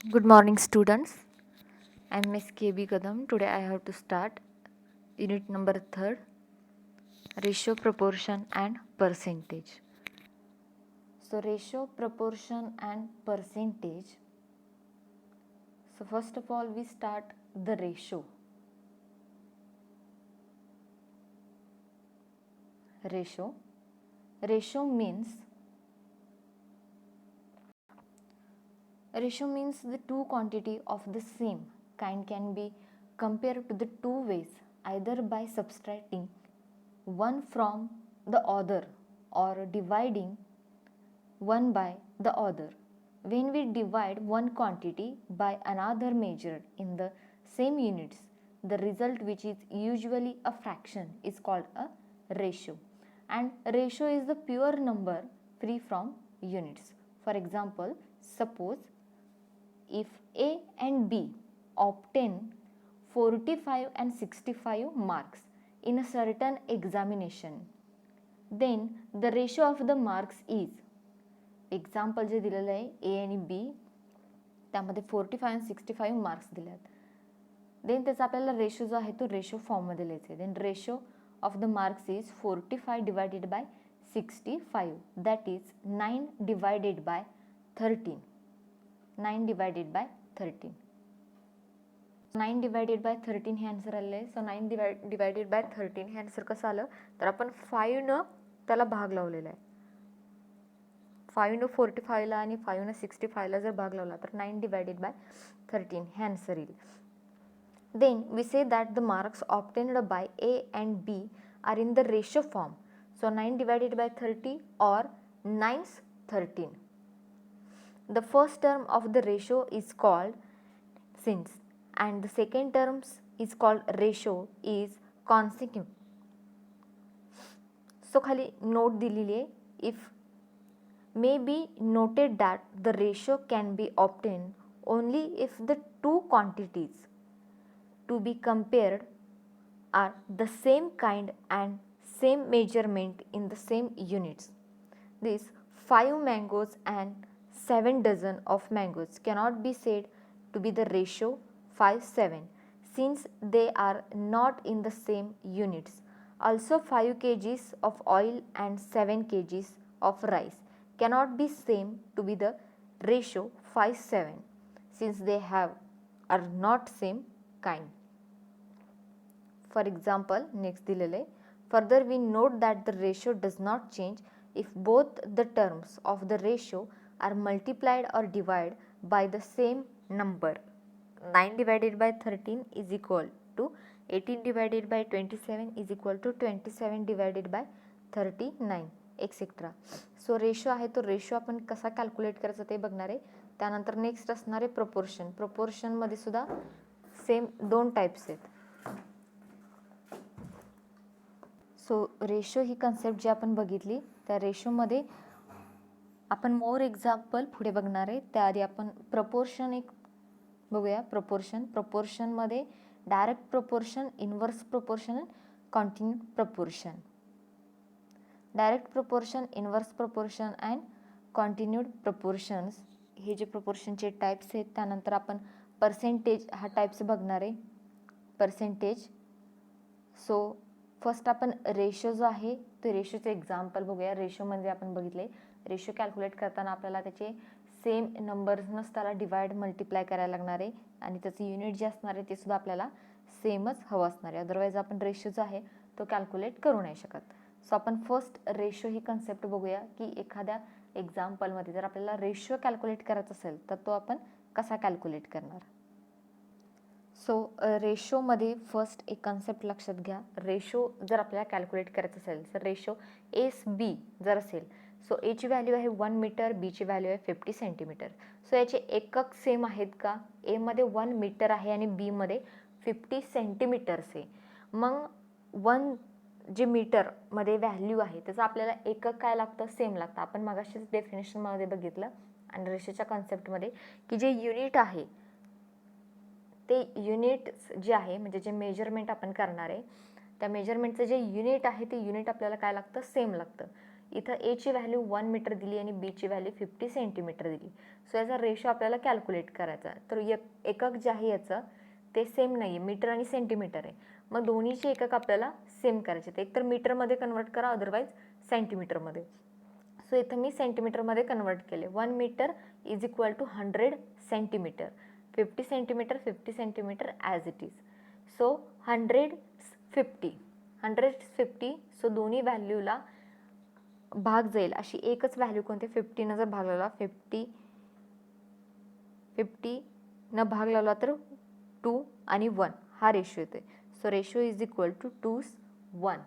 Good morning, students. I am Miss KB Kadam. Today I have to start unit number 3rd, ratio, proportion and percentage. So ratio, proportion and percentage. So first of all we start the ratio. Ratio means the two quantity of the same kind can be compared to the two ways, either by subtracting one from the other or dividing one by the other. When we divide one quantity by another measured in the same units, the result, which is usually a fraction, is called a ratio. And ratio is the pure number free from units. For example, suppose if A and B obtain 45 and 65 marks in a certain examination, then the ratio of the marks is, example जे दिलेलं आहे ए आणि बी, त्यामध्ये 45 आणि 65 marks दिले आहेत. Then त्याचा आपल्याला रेशो जो आहे तो रेशो फॉर्ममध्ये लिहायचा आहे. Then ratio of the marks is 45 divided by 65, that is 9 divided by 13. 9 divided by 13. 9 divided by 13 हे आन्सर आलेलं आहे. सो 9 डिवायडेड बाय 13 हे आन्सर कसं आलं तर आपण 5 त्याला भाग लावलेला आहे. 5 45ला आणि 5 65ला जर भाग लावला तर 9 डिवायडेड बाय 13 हे आन्सर येईल. Then we say that the marks obtained by A and B are in the ratio form. So 9 divided by 30 और 9s 13. The first term of the ratio is called since and the second term is called ratio is consecutive. So खाली note दिलेली आहे. If may be noted that the ratio can be obtained only if the two quantities to be compared are the same kind and same measurement in the same units. These 5 mangoes and 7 dozen of mangoes cannot be said to be the ratio 5:7 since they are not in the same units. Also 5 kgs of oil and 7 kgs of rice cannot be same to be the ratio 5:7 since they are not same kind. For example, next दिलेले, further we note that the ratio does not change if both the terms of the ratio are multiplied or divided by the same number. 9 divided by 13 is equal to 18 divided by 27 is equal to 27 divided by 39 etcetera. So ratio आहे तो ratio आपण कसा calculate करायचा ते बघणार आहे. त्यानंतर next असणार आहे प्रपोर्शन. प्रपोर्शनमध्ये सुद्धा सेम 2 टाईप्स आहेत. सो रेशो ही कन्सेप्ट जी आपण बघितली त्या रेशोमध्ये आपण मोर एक्झाम्पल पुढे बघणार आहे. त्याआधी आपण प्रपोर्शन एक बघूया. प्रपोर्शनमध्ये direct proportion, inverse proportion, continue proportion. Direct proportion, inverse proportion and continued proportions हे जे प्रपोर्शनचे टाईप्स आहेत. त्यानंतर आपण पर्सेंटेज हा टाईप्स बघणार आहे. पर्सेंटेज. सो फर्स्ट आपण रेशो जो आहे ते रेशोचे एक्झाम्पल बघूया. रेशो म्हणजे आपण बघितले रेशो कॅल्क्युलेट करताना आपल्याला त्याचे सेम नंबर्सनंच त्याला डिवाइड मल्टिप्लाय करायला लागणार आहे आणि त्याचं युनिट जे असणार आहे ते सुद्धा आपल्याला सेमच हवं असणार आहे. अदरवाईज आपण रेशो जो आहे तो कॅल्क्युलेट करू नाही शकत. सो आपण फर्स्ट रेशो ही कन्सेप्ट बघूया की एखाद्या एक्झाम्पलमध्ये जर आपल्याला रेशो कॅल्क्युलेट करायचा असेल तर तो आपण कसा कॅल्क्युलेट करणार. सो रेशोमध्ये फर्स्ट एक कन्सेप्ट लक्षात घ्या. रेशो जर आपल्याला कॅल्क्युलेट करायचं असेल तर रेशो एस बी जर असेल, सो एची व्हॅल्यू आहे 1 मीटर, बीची व्हॅल्यू आहे 50 सेंटीमीटर. सो याचे एकक सेम आहेत का. एमध्ये 1 मीटर आहे आणि बीमध्ये 50 सेंटीमीटर्स आहे. मग 1 जे मीटरमध्ये व्हॅल्यू आहे त्याचं आपल्याला एकक काय लागतं, सेम लागतं. आपण मगाशीच डेफिनेशनमध्ये बघितलं आणि रेशोच्या कन्सेप्टमध्ये की जे युनिट आहे ते युनिट जे आहे म्हणजे जे मेजरमेंट आपण करणार आहे त्या मेजरमेंटचं जे युनिट आहे ते युनिट आपल्याला काय लागतं, सेम लागतं. इथं एची व्हॅल्यू 1 मीटर दिली आणि बीची व्हॅल्यू 50 सेंटीमीटर दिली. सो याचा रेशो आपल्याला कॅल्क्युलेट करायचा. तर एकक जे आहे याचं ते सेम नाही आहे, मीटर आणि सेंटीमीटर आहे. मग दोन्हीचे एकक आपल्याला सेम करायचे. एक तर मीटरमध्ये कन्वर्ट करा, अदरवाईज सेंटीमीटरमध्ये. सो इथं मी सेंटीमीटरमध्ये कन्वर्ट केले. 1 metre is equal to 100 centimetre. 50 centimetre 50 centimetre as it is. So 150. So दोन्ही व्हॅल्यूला भाग जाईल अशी एकच व्हॅल्यू कोणती, 50 जर भाग लावला 50 न भाग लावला तर 2 आणि 1 हा रेशो येतोय. So ratio is equal to 2:1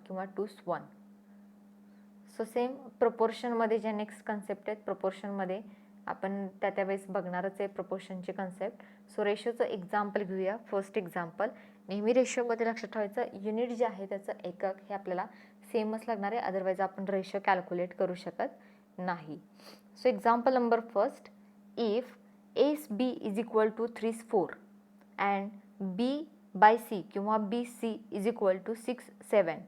किंवा 2:1. सो सेम प्रपोर्शनमध्ये ज्या नेक्स्ट कन्सेप्ट आहेत, प्रपोर्शनमध्ये आपण त्यावेळेस बघणारच आहे प्रपोर्शनची कन्सेप्ट. सो रेशोचं एक्झाम्पल घेऊया. फर्स्ट एक्झाम्पल, नेहमी रेशोमध्ये लक्षात ठेवायचं युनिट जे आहे त्याचं एकक हे आपल्याला सेमच लागणार आहे, अदरवाईज आपण रेशो कॅल्क्युलेट करू शकत नाही. So example number first, if AB is equal to 3:4 and B/C किंवा BC is equal to 6:7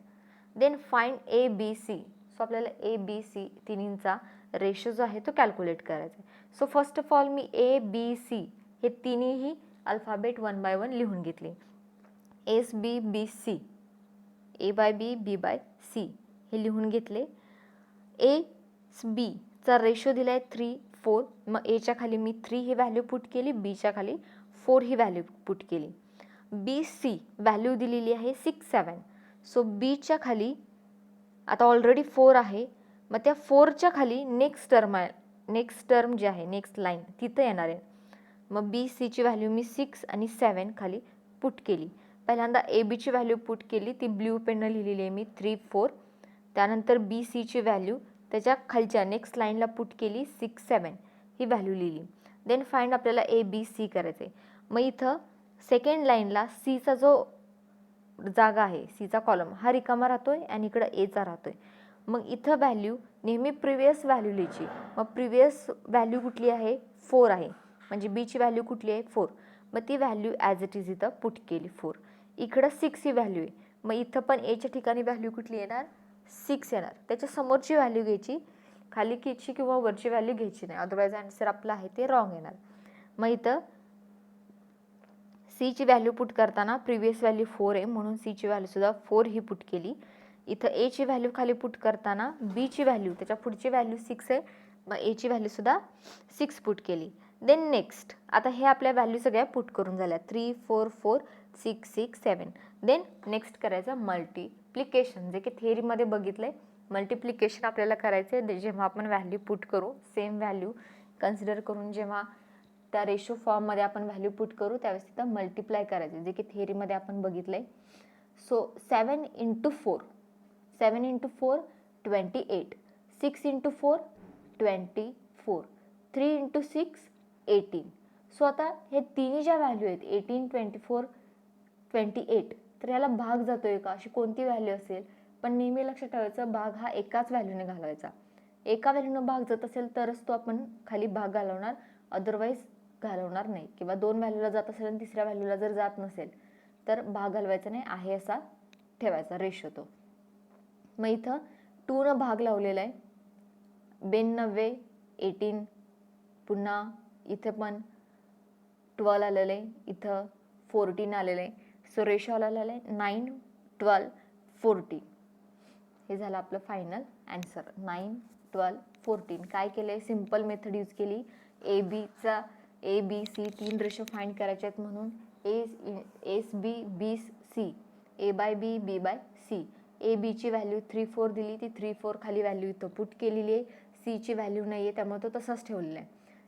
then find ABC. So आपल्याला ABC तिन्हींचा रेशो जो आहे तो कॅल्क्युलेट करायचा आहे. सो फर्स्ट ऑफ ऑल मी ABC हे तिन्हीही अल्फाबेट 1 by 1 लिहून घेतले. SBBC, A/B B/C हे लिहून घेतले. AB चा रेशो दिलाय 3:4. मग Aच्या खाली मी 3 ही व्हॅल्यू पुट केली, Bच्या खाली 4 ही व्हॅल्यू पुट केली. BC व्हॅल्यू दिलेली आहे 6:7. सो Bच्या खाली आता ऑलरेडी 4 आहे, मग त्या 4च्या खाली नेक्स्ट टर्म जे आहे, नेक्स्ट लाईन तिथं येणार आहे. मग BCची व्हॅल्यू मी 6 आणि 7 खाली पुट केली. पहिल्यांदा ABची व्हॅल्यू पुट केली, ती ब्ल्यू पेननं लिहिलेली आहे मी 3:4. त्यानंतर BCची व्हॅल्यू त्याच्या खालच्या नेक्स्ट लाईनला पुट केली, 6:7 ही व्हॅल्यू लिहिली. देन फाइंड आपल्याला ABC करायचं आहे. मग इथं सेकंड लाईनला Cचा जो जागा आहे, Cचा कॉलम हा रिकामा राहतोय आणि इकडं Aचा राहतोय. मग इथं व्हॅल्यू नेहमी प्रिव्हियस व्हॅल्यू लिहायची. मग प्रिव्हियस व्हॅल्यू कुठली आहे, 4 आहे, म्हणजे Bची व्हॅल्यू कुठली आहे, 4. मग ती व्हॅल्यू ॲज इट इज इथं पुट केली 4. इकडं 6 ही व्हॅल्यू आहे, मग इथं पण Aच्या ठिकाणी व्हॅल्यू कुठली येणार, 6 येणार. त्याच्या समोरची व्हॅल्यू घ्यायची, खाली कीची किंवा वरची व्हॅल्यू घ्यायची नाही, अदरवाईज आन्सर आपला आहे ते रॉंग येणार. मग इथं Cची व्हॅल्यू पुट करताना प्रिव्हियस व्हॅल्यू 4 आहे म्हणून Cची व्हॅल्यू सुद्धा 4 ही पुट केली. इथं Aची व्हॅल्यू खाली पुट करताना Bची व्हॅल्यू त्याच्या पुढची व्हॅल्यू 6 आहे, मग Aची व्हॅल्यू सुद्धा 6 पुट केली. देन नेक्स्ट आता हे आपल्या व्हॅल्यू सगळ्या पुट करून झाल्या, 3 4 4 6 6 7. देन नेक्स्ट करायचं मल्टिप्लिकेशन, जे की थेअरीमध्ये बघितलंय. मल्टिप्लिकेशन आपल्याला करायचं आहे जेव्हा आपण व्हॅल्यू पुट करू, सेम व्हॅल्यू कन्सिडर करून जेव्हा त्या रेशो फॉर्ममध्ये आपण व्हॅल्यू पुट करू त्यावेळेस तिथं मल्टिप्लाय करायचे, जे की थेअरीमध्ये आपण बघितलंय. सो 7 × 4 28, 6 × 4 24, 3 × 6 18. सो आता हे तिन्ही ज्या व्हॅल्यू आहेत 18, 24, 28, तर याला भाग जातोय का, अशी कोणती व्हॅल्यू असेल. पण नेहमी लक्षात ठेवायचं भाग हा एकाच व्हॅल्यूने घालवायचा. एका व्हॅल्यूनं भाग जात असेल तरच तो आपण खाली भाग घालवणार, अदरवाईज घालवणार नाही. किंवा 2 व्हॅल्यूला जात असेल आणि तिसऱ्या व्हॅल्यूला जर जात नसेल तर भाग घालवायचा नाही, आहे असा ठेवायचा रेशो तो. मग इथं 2 न भाग लावलेला आहे, 92, 18, पुन्हा इथं पण 12 आलेलं आहे, इथं 14 आलेलं आहे. सो रेशो आलेला आहे 9, 12, 14. हे झालं आपलं फायनल आन्सर, 9, 12, 14. काय केलं आहे, सिम्पल मेथड यूज केली. ABC 3 रेशो फाइंड करायचे आहेत म्हणून SB BC, A/B B/C. ABची value 3 4 दिली, ती 3 4 खाली व्हॅल्यू इथं पुट केलेली आहे. Cची व्हॅल्यू नाही आहे त्यामुळे तो तसाच ठेवलेला आहे.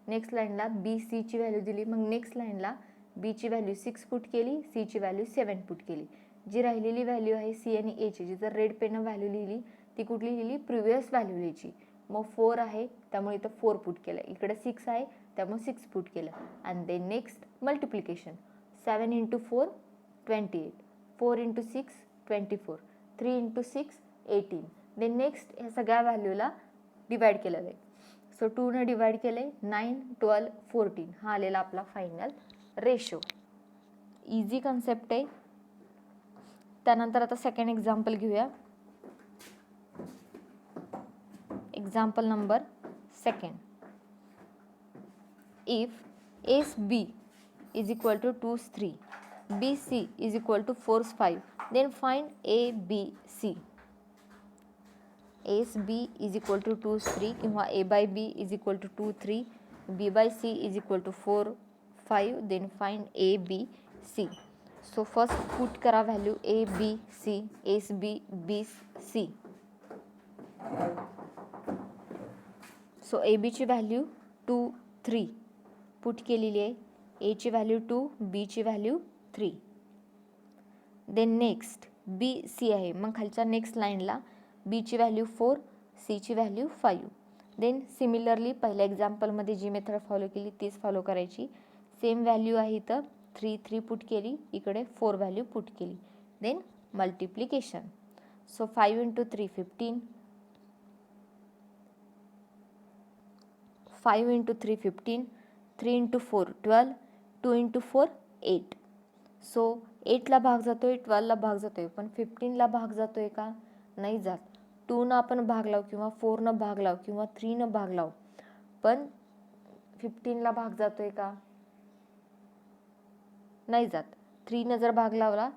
नेक्स्ट लाईनला BCची व्हॅल्यू दिली, मग नेक्स्ट लाईनला Bची व्हॅल्यू 6 पुट केली, Cची व्हॅल्यू 7 पुट केली. जी राहिलेली व्हॅल्यू आहे C आणि Aची, जी जर रेड पेननं व्हॅल्यू लिहिली ती कुठली लिहिली, प्रिव्हियस व्हॅल्यू लिहायची. मग 4 आहे त्यामुळे इथं 4 पुट केलं, इकडे 6 आहे त्यामुळे 6 पुट केलं. And then next multiplication, 7 × 4 28, 4 × 6 24, 3 × 6 18. Then next ह्या सगळ्या व्हॅल्यूला डिवाइड केलेलं आहे. सो 2 ने डिवाइड केले, 9, 12, 14 हा आलेला आपला फायनल रेशो. इझी कन्सेप्ट आहे. त्यानंतर आता सेकंड एक्झाम्पल घेऊया. example number second. If SB is equal to 2 3, BC is equal to 4 5, then find ABC. SB is equal to 2 3 किंवा A by B is equal to 2 3, B by C is equal to 4 5, then find ABC. So first put करा value ABC, SB, BC. So AB ची value 2 3 put केलेली आहे, A ची value 2, B ची value 3. Then next BC आहे, मग खालच्या next लाईनला B ची व्हॅल्यू 4, C ची व्हॅल्यू 5. देन सिमिलरली पहिल्या एक्झाम्पलमध्ये जी मेथड फॉलो केली तीच फॉलो करायची. सेम व्हॅल्यू आहे इथं 3 3 पुट केली, इकडे 4 व्हॅल्यू पुट केली. Then multiplication. सो 5 × 3 15, 5 × 3 15, 3 × 4 12, 2 × 4 8. सो 8ला भाग जातोय, 12ला भाग जातोय, पण 15ला भाग जातोय का? नाही जात. 2 आपण भाग लाव किंवा 4 भाग लाव किंवा 3 भाग लाव, पण 15ला भाग जातोय का? नाही जात. 3 जर भाग लावला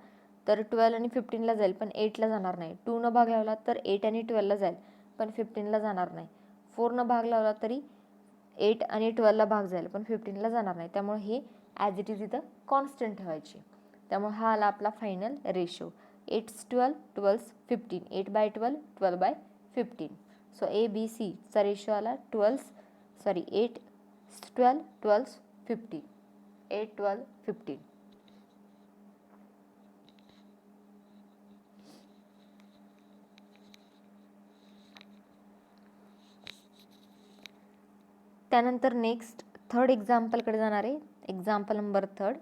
तर 12 आणि 15ला जाईल, पण 8ला जाणार नाही. 2 भाग लावला तर 8 आणि 12ला जाईल, पण 15ला जाणार नाही. 4 भाग लावला तरी 8 आणि 12ला भाग जाईल, पण 15ला जाणार नाही. त्यामुळे हे ॲज इट इज इथं कॉन्स्टंट ठेवायची. त्यामुळे हा आला आपला final ratio. 8 12, 12 15, 8 by 12, 12 by 15. So ABC चा रेशो आला 8 12 12 15, 8 12 15. त्यानंतर नेक्स्ट थर्ड एक्झाम्पलकडे जाणार आहे. Example number third.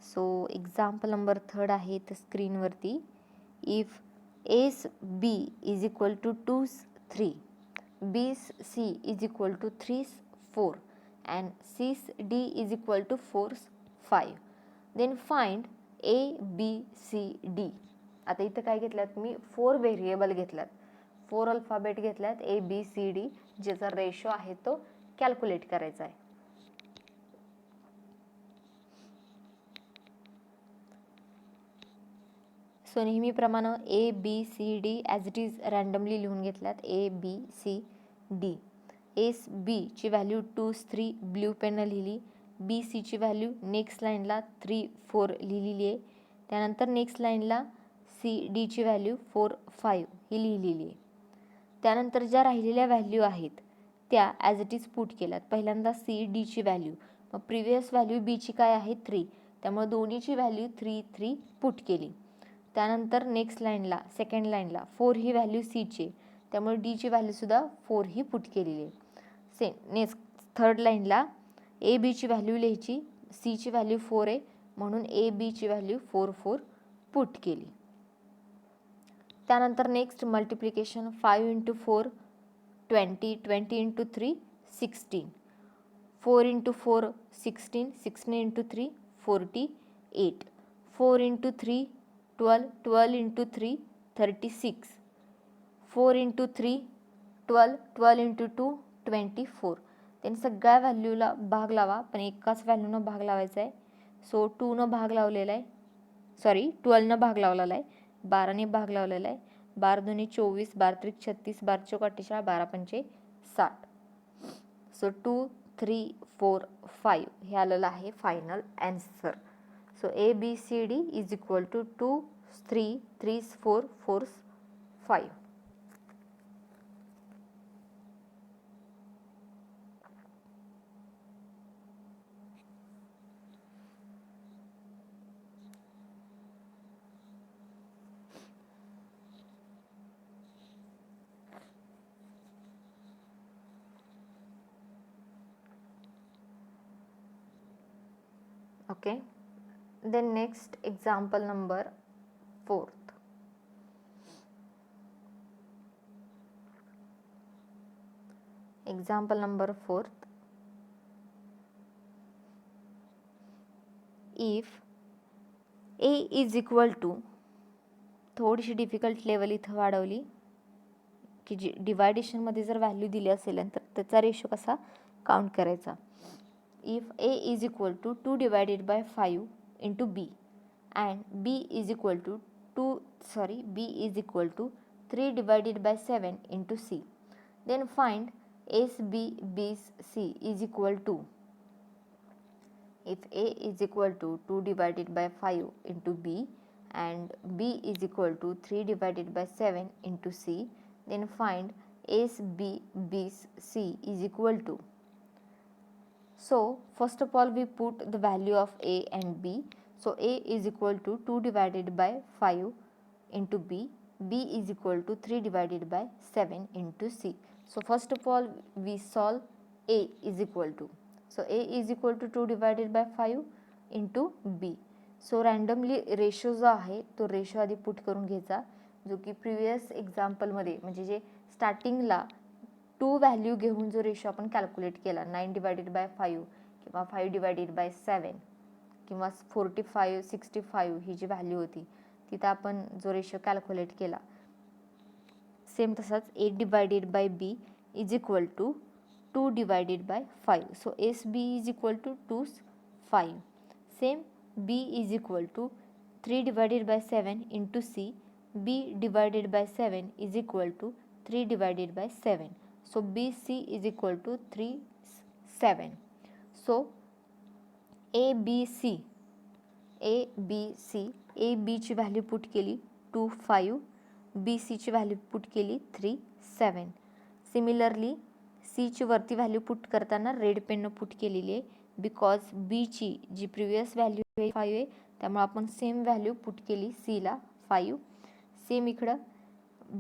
So example number third आहे तर स्क्रीनवरती. If SB is equal to 2 3, BC is equal to 3 4 and CD is equal to 4 5, then find ABCD. आता इथं काय घेतल्यात मी? 4 व्हेरिएबल घेतल्यात, 4 अल्फाबेट घेतल्यात ABCD, ज्याचा रेशो आहे तो कॅल्क्युलेट करायचा आहे. सो नेहमीप्रमाणे ABCD as it is randomly लिहून घेतल्यात. ABCD. SB ची व्हॅल्यू 2 3 ब्ल्यू पेननं लिहिली. BC ची व्हॅल्यू नेक्स्ट लाईनला 3 4 लिहिलेली आहे. त्यानंतर नेक्स्ट लाईनला CD ची व्हॅल्यू 4 5 ही लिहिलेली आहे. त्यानंतर ज्या राहिलेल्या व्हॅल्यू आहेत त्या ॲज इट इज पुट केल्यात. पहिल्यांदा CD ची व्हॅल्यू, मग प्रिव्हियस व्हॅल्यू B ची काय आहे 3, त्यामुळे दोन्हीची व्हॅल्यू 3 3 पुट केली. त्यानंतर नेक्स्ट लाईनला सेकंड लाईनला 4 ही व्हॅल्यू C ची, त्यामुळे D ची व्हॅल्यूसुद्धा 4 ही पुट केलेली आहे. नेक्स्ट थर्ड लाईनला AB ची व्हॅल्यू लिहायची, C ची व्हॅल्यू 4 आहे म्हणून AB ची व्हॅल्यू 4 4 पुट केली. त्यानंतर नेक्स्ट मल्टिप्लिकेशन. 5 × 4 20, 20 × 3 16, 4 × 4 16, 16 × 3 48, 4 × 3 12, 12 × 3 36, 4 × 3 12, 12 × 2 24. त्यांनी सगळ्या व्हॅल्यूला भाग लावा, पण एकाच व्हॅल्यूनं भाग लावायचा आहे. सो 2 भाग लावलेला आहे, 12 भाग लावलेला आहे, 12 भाग लावलेला आहे. 12 2 24, 12 3 36, 12 4 48, 12 5 60. सो 2 3 4 5 हे आलेलं आहे final answer. So ABCD is equal to 2 3 3 4 4 5. Okay, then next example number 4th. Example number 4th. If A is equal to, थोडीशी डिफिकल्ट लेवल इथं वाढवली, की जी डिवायडेशनमध्ये जर व्हॅल्यू दिली असेल तर त्याचा रेशो कसा काउंट करायचा. If a is equal to 2 divided by 5 into B and b is equal to b is equal to 3 divided by 7 into c, then find SB BC is equal to. If A is equal to 2 divided by 5 into B and B is equal to 3 divided by 7 into C, then find SB BC is equal to. So first of all we put the value of A and B. So A is equal to 2 divided by 5 into B, B is equal to 3 divided by 7 into C. So first of all we solve A is equal to. So A is equal to 2 divided by 5 into B. So randomly ratio जो आहे तो ratio आधी put करून घ्यायचा, जो की previous एक्झाम्पलमध्ये म्हणजे जे स्टार्टिंगला 2 व्हॅल्यू घेऊन जो रेशो आपण कॅल्क्युलेट केला 9 डिवायडेड बाय 5 किंवा 5 डिवायडेड बाय 7 किंवा 45 65 ही जी व्हॅल्यू होती तिथं आपण जो रेशो कॅल्क्युलेट केला सेम तसाच 8 divided by B is equal to 2 divided by 5. So S B is equal to 2 5. Same B is equal to 3 divided by 7 into C, B divided by 7 is equal to 3 divided by 7. So B C is equal to 3 7. So A B C A बीची value put केली 2 5, बी सीची value put केली 3 7. Similarly सीची वरती value put करताना red पेननं put केलेली आहे, because बीची जी प्रिवियस व्हॅल्यू आहे 5 आहे त्यामुळे आपण सेम व्हॅल्यू पुट केली सीला 5. सेम इकडं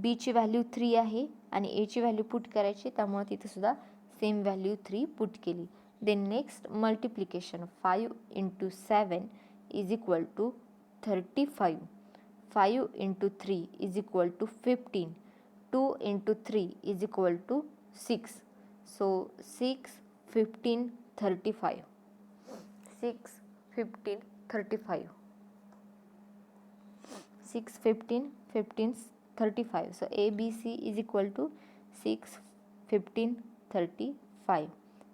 बीची व्हॅल्यू 3 आहे आणि एची व्हॅल्यू पुट करायची त्यामुळे तिथे सुद्धा सेम व्हॅल्यू 3 पुट केली. Then next multiplication 5 into 7 is equal to 35. 5 into 3 is equal to 15. 2 into 3 is equal to 6. So 6, 15, 35. 6, 15, 35. 6, 15, 15, 35. So ABC is equal to 6, 15, 35.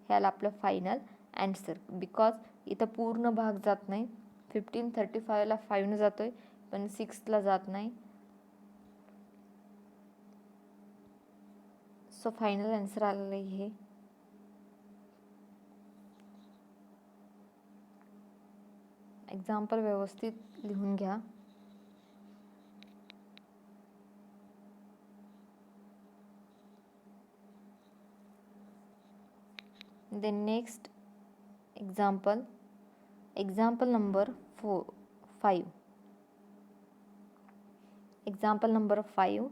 ह्याला आपलं फायनल आन्सर. बिकॉज इथं पूर्ण भाग जात नाही, 15 35ला 5 जातोय पण 6ला जात नाही. सो फायनल आन्सर आलेलं आहे हे. एक्झाम्पल व्यवस्थित लिहून घ्या. Then next example number 5. Example number 5.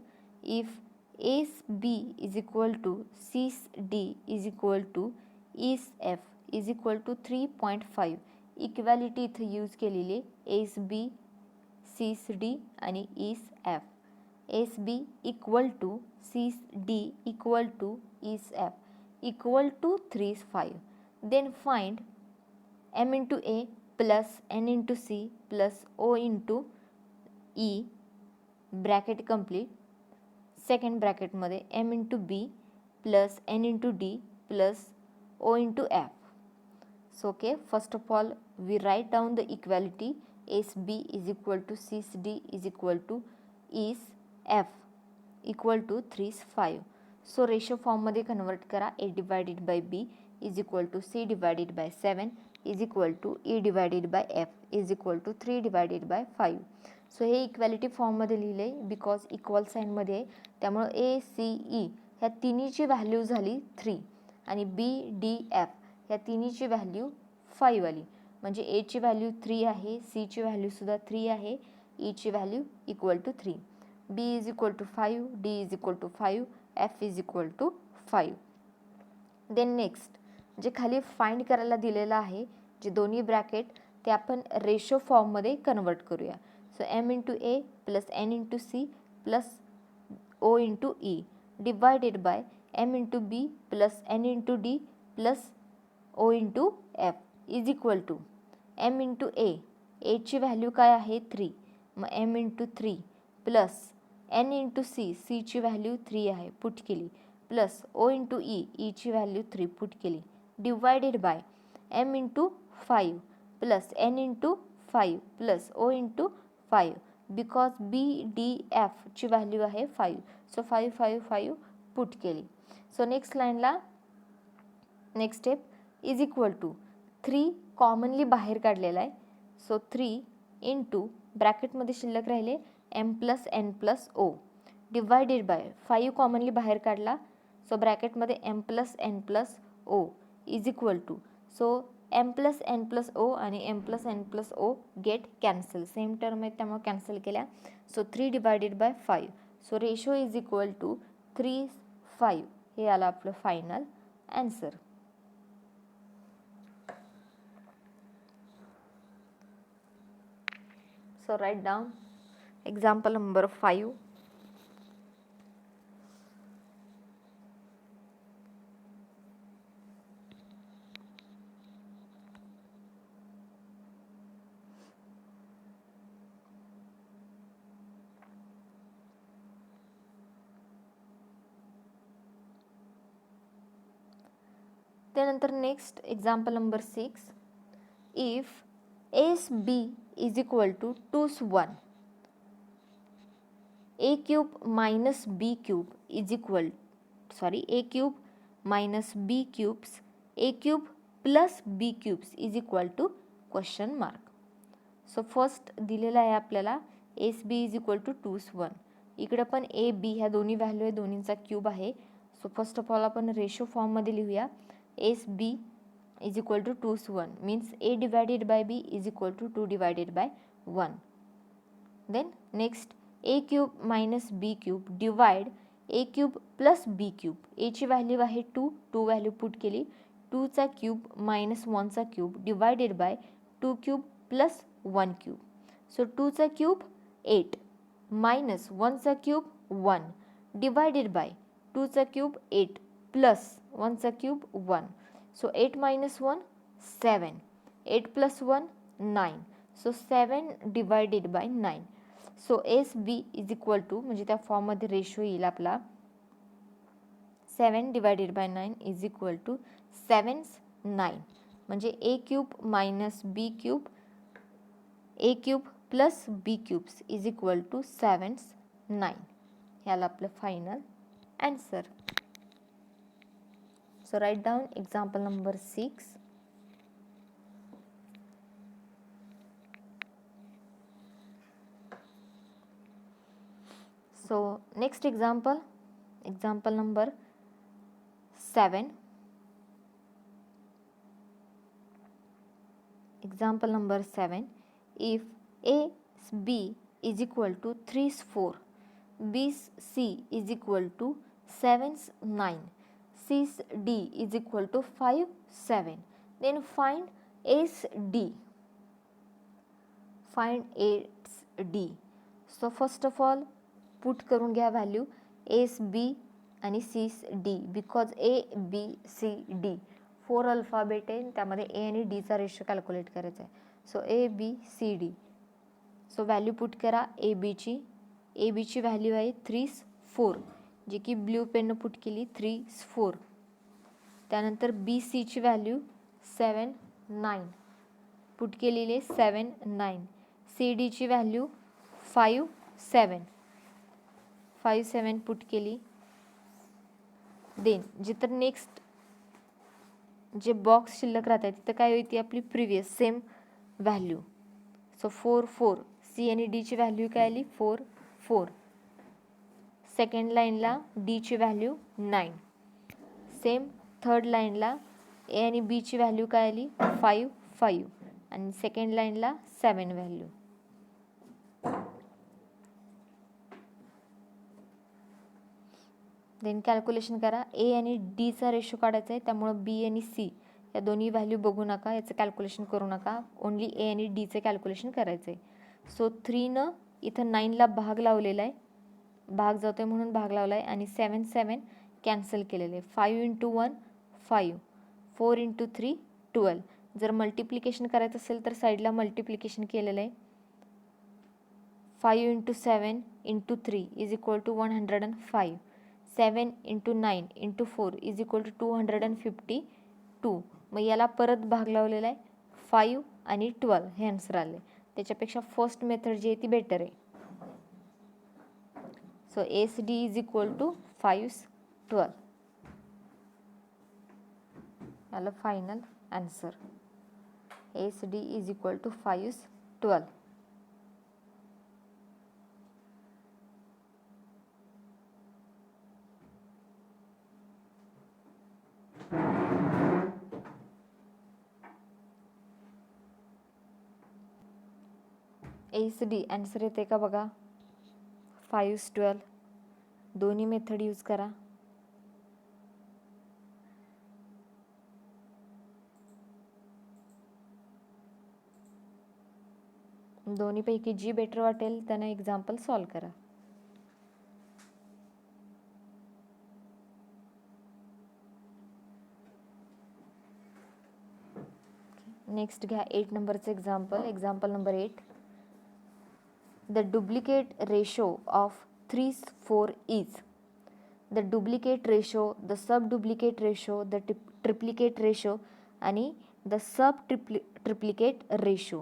If SB is equal to CD is equal to EF is equal to 3.5. Equality इथं यूज केलेली SB, CD आणि EF. SB equal to CD equal to EF equal to 3 5. Then find M into A plus N into C plus O into E bracket complete. Second bracket मध्ये M into B plus N into D plus O into F. So okay, first of all we write down the equality. SB is equal to CD is equal to EF equal to 3 5. So ratio फॉर्ममध्ये convert करा. A divided by B is equal to C divided by 7 is equal to E divided by F is equal to 3 divided by 5. So हे equality फॉर्ममध्ये लिहिले आहे because equal साईनमध्ये आहे त्यामुळं ACE ह्या तिन्हीची value झाली 3 आणि BDF ह्या तिन्हीची व्हॅल्यू 5 आली. म्हणजे Aची व्हॅल्यू 3 आहे, Cची व्हॅल्यूसुद्धा 3 आहे, Eची value equal to 3. B is equal to 5, D is equal to 5, F is equal to 5. Then next जे खाली फाइंड करायला दिलेलं आहे जे दोन्ही ब्रॅकेट ते आपण रेशो फॉर्ममध्ये कन्वर्ट करूया. So M into A plus N into C plus O into E divided by M into B plus N into D plus O into F is equal to M into A. Aची value काय आहे 3, मग M into 3 plus N into C, सीची value 3 आहे, put केली, plus O into E, ईची value 3 put केली, divided by M into 5 plus N into 5 plus O into 5 because B D एफची व्हॅल्यू आहे 5. सो 5 5 5 पुट केली. सो नेक्स्ट लाईनला next step is equal to 3 commonly बाहेर काढलेला आहे. सो 3 इंटू ब्रॅकेटमध्ये शिल्लक राहिले M plus N plus O divided by 5 commonly बाहेर काढला. सो ब्रॅकेटमध्ये M plus N plus O is equal to, so M plus N plus O आणि एम प्लस एन प्लस ओ गेट कॅन्सल, सेम टर्म आहेत त्यामुळे cancel केल्या. So 3 divided by 5. So ratio is equal to 3:5. हे आलं आपलं final answer. So write down example number 5. त्यानंतर next example number 6. If S B is equal to 2:1, A cube minus B cube is equal A cube minus B cubes A cube plus B cubes is equal to question mark. So first दिलेला आहे आपल्याला S B is equal to 2:1. इकडे पण A B ह्या दोन्ही value आहे, दोन्हींचा cube आहे. सो फर्स्ट ऑफ ऑल आपण रेशो फॉर्ममध्ये लिहूया. S B is equal to 2:1 means a divided by b is equal to 2 divided by 1. Then next a cube minus b cube divide a cube plus b cube. a ची value आहे 2, 2 value put केली, 2 चा cube minus 1 चा cube divided by 2 cube plus 1 cube. So 2 चा cube 8 minus 1 चा cube 1 divided by 2 चा cube 8 plus 1 चा cube 1. So 8 minus 1 7, 8 plus 1 9. So 7 divided by 9. So SB is equal to, म्हणजे त्या फॉर्ममध्ये रेशो येईल आपला 7 divided by 9 is equal to 7 9. म्हणजे a cube minus b cube a cube plus b cubes is equal to 7 9. ह्याला आपलं final answer. So write down example number 6. So next example number 7. Example number 7. If a b is equal to 3:4, b c is equal to 7 9, C D is equal to 5 7, then find S D. Find S D. So first of all put करून घ्या value S B आणि C D because A B C D 4 alphabet आहे, त्यामध्ये A आणि D चा ratio calculate करायचा आहे. So A B C D. So value put करा A B ची व्हॅल्यू आहे 3:4 जी की ब्ल्यू पेननं पुट केली 3:4. त्यानंतर बी सीची व्हॅल्यू 7 9 पुट केलेली 7 9. सी डीची व्हॅल्यू 5 7 पुट केली. देन जिथं नेक्स्ट जे बॉक्स शिल्लक राहत आहे तिथं काय होती आपली previous same value. So 4 4 C आणि डीची व्हॅल्यू काय आली 4 4. सेकंड लाईनला डीची व्हॅल्यू 9. सेम थर्ड लाईनला ए आणि बीची व्हॅल्यू काय आली 5 5 आणि सेकंड लाईनला 7 व्हॅल्यू. देन कॅल्क्युलेशन करा. ए आणि डीचा रेशो काढायचा आहे, त्यामुळं बी आणि सी या दोन्ही व्हॅल्यू बघू नका, याचं कॅल्क्युलेशन करू नका, ओन्ली ए आणि डीचं कॅल्क्युलेशन करायचं आहे. सो 3नं इथं 9ला भाग लावलेला आहे, भाग जातोय म्हणून भाग लावला आहे आणि 7 7 कॅन्सल केलेलं आहे. 5 इंटू 1 5, 4 इंटू 3 12. जर मल्टिप्लिकेशन करायचं असेल तर साईडला मल्टिप्लिकेशन केलेलं आहे. 5 into 7 into 3 is equal to 105. 7 into 9 into 4 is equal to 252. मग याला परत भाग लावलेला आहे 5 आणि 12 हे आन्सर आले. त्याच्यापेक्षा फर्स्ट मेथड जी आहे ती बेटर आहे. So SD is equal to 5 12. याला final answer SD is equal to 5 12. SD answer येते का बघा. 5 12 दोन्ही मेथड यूज करा. दोन्हीपैकी जी बेटर वाटेल त्यानं एक्झाम्पल सॉल्व करा. नेक्स्ट घ्या 8 नंबरचं example number 8. The duplicate ratio of 3 4 is the duplicate ratio, the subduplicate ratio, the triplicate ratio आणि the subtriplicate ratio.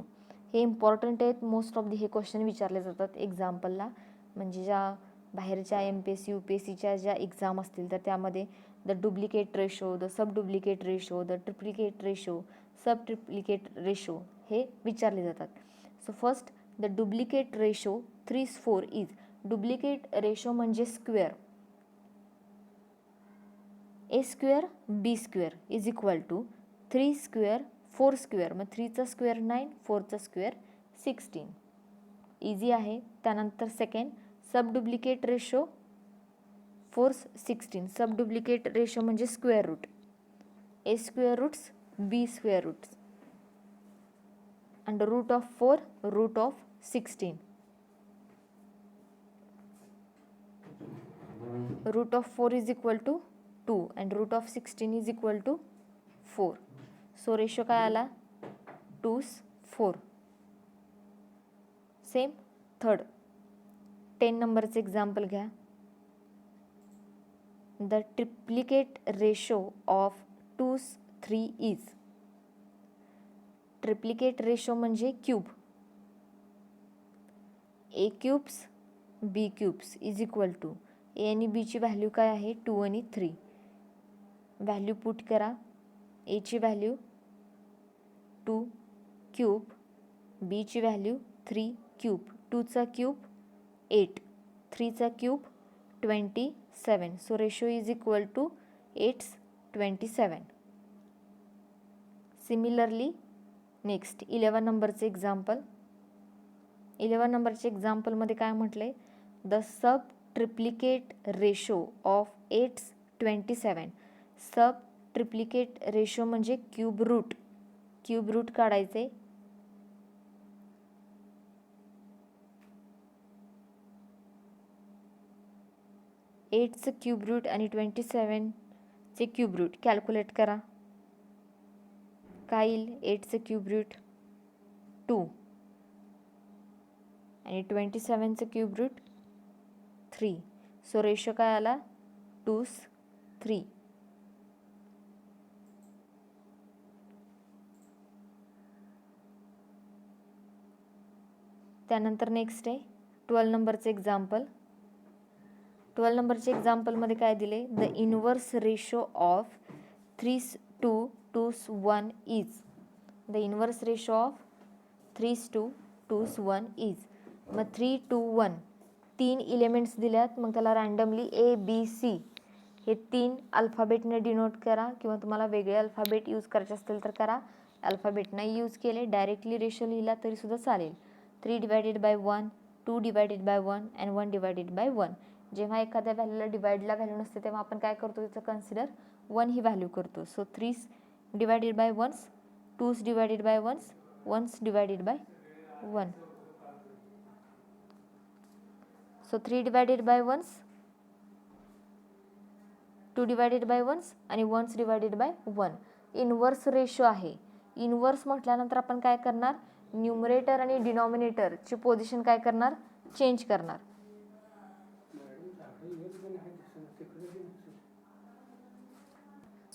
हे इम्पॉर्टंट आहेत. मोस्ट ऑफ हे क्वेश्चन विचारले जातात एक्झाम्पलला. म्हणजे ज्या बाहेरच्या MPSC UPSCच्या ज्या एक्झाम असतील तर त्यामध्ये the duplicate ratio, the subduplicate ratio, the triplicate ratio, subtriplicate ratio हे विचारले जातात. So first the duplicate ratio 3 4 is. Duplicate ratio म्हणजे square. A square B square is equal to 3 square 4 square. मग 3चा square 9, 4चा square 16. Easy आहे. त्यानंतर second subduplicate ratio 4 16. Subduplicate ratio म्हणजे square root. A square roots B square roots under root of 4 root of 16. Root of 4 is equal to 2 and root of 16 is equal to 4. So ratio काय आला 2:4. Same third 10 नंबरचं example घ्या. The triplicate ratio of 2:3 is. Triplicate ratio म्हणजे cube. A cubes B cubes is equal to A आणि B ची value काय आहे 2 आणि 3. व्हॅल्यू पुट करा. A ची व्हॅल्यू 2 क्यूब, B ची व्हॅल्यू 3 क्यूब. 2चा क्यूब 8, 3चा cube 27. So ratio is equal to 8:27. Similarly next 11 नंबरचे एक्झाम्पल. 11 नंबरच्या एक्झाम्पलमध्ये काय म्हटलंय the subtriplicate ratio of 8:27. Sub triplicate ratio म्हणजे क्यूब रूट. क्यूब रूट काढायचे. एटचं क्यूब रूट आणि 27चे क्यूब रूट कॅल्क्युलेट करा. काय येईल 8चं क्यूब रूट 2 आणि 27चं क्यूब रूट 3. सो रेशो काय आला 2:3. त्यानंतर नेक्स्ट आहे 12 नंबरचे एक्झाम्पल. 12 नंबरच्या एक्झाम्पलमध्ये काय दिले the inverse ratio of 3:2 is. The inverse ratio of 3:2 is. मग 3 2 1 3 एलिमेंट्स दिल्यात. मग त्याला रँडमली ABC हे 3 अल्फाबेटने डिनोट करा किंवा तुम्हाला वेगळे अल्फाबेट यूज करायचे असतील तर करा. अल्फाबेट नाही यूज केले डायरेक्टली रेशो लिहिला तरी सुद्धा चालेल. 3 divided bye 1, 2 divided bye 1 and 1 divided by 1. जेव्हा एखाद्या व्हॅल्यूला डिवाइडला व्हॅल्यू नसते तेव्हा आपण काय करतो त्याचं कन्सिडर 1 ही व्हॅल्यू करतो. So 3 divided bye 1, 2 divided bye 1, 1 divided by 1. So 3 divided bye 1, 2 divided bye 1 आणि 1 डिवायडेड बाय 1. इनवर्स रेशो आहे. इनवर्स म्हटल्यानंतर आपण काय करणार न्यूमरेटर आणि डिनॉमिनेटरची पोझिशन काय करणार चेंज करणार.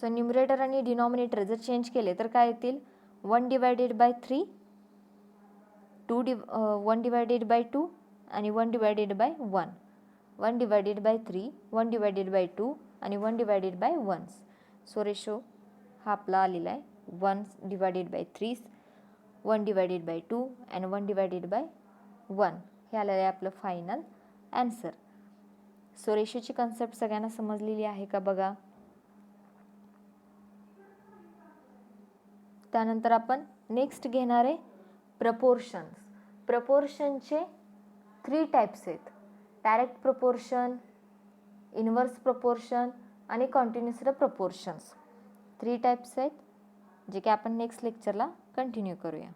सो न्युमरेटर आणि डिनॉमिनेटर जर चेंज केले तर काय येतील 1 डिवायडेड बाय 3, 1 डिवायडेड बाय 2 आणि 1 divided by 1, 1 divided by 3, 1 divided by 2 आणि 1 डिवायडेड बाय 1. सो रेशो हा आपला आलेला आहे 1 डिवायडेड बाय 3, 1 डिवायडेड बाय 2 आणि 1 डिवायडेड बाय 1. हे आलेलं आहे आपलं फायनल ॲन्सर. सो रेशोची कन्सेप्ट सगळ्यांना समजलेली आहे का बघा. त्यानंतर आपण नेक्स्ट घेणार आहे प्रपोर्शन्स. प्रपोर्शनचे 3 टाइप्स आहेत, डायरेक्ट प्रपोर्शन, इन्व्हर्स प्रपोर्शन आणि कॉन्टिन्युअस प्रपोर्शन्स. 3 टाइप्स आहेत जे की आपण नेक्स्ट लेक्चरला कंटिन्यू करूया.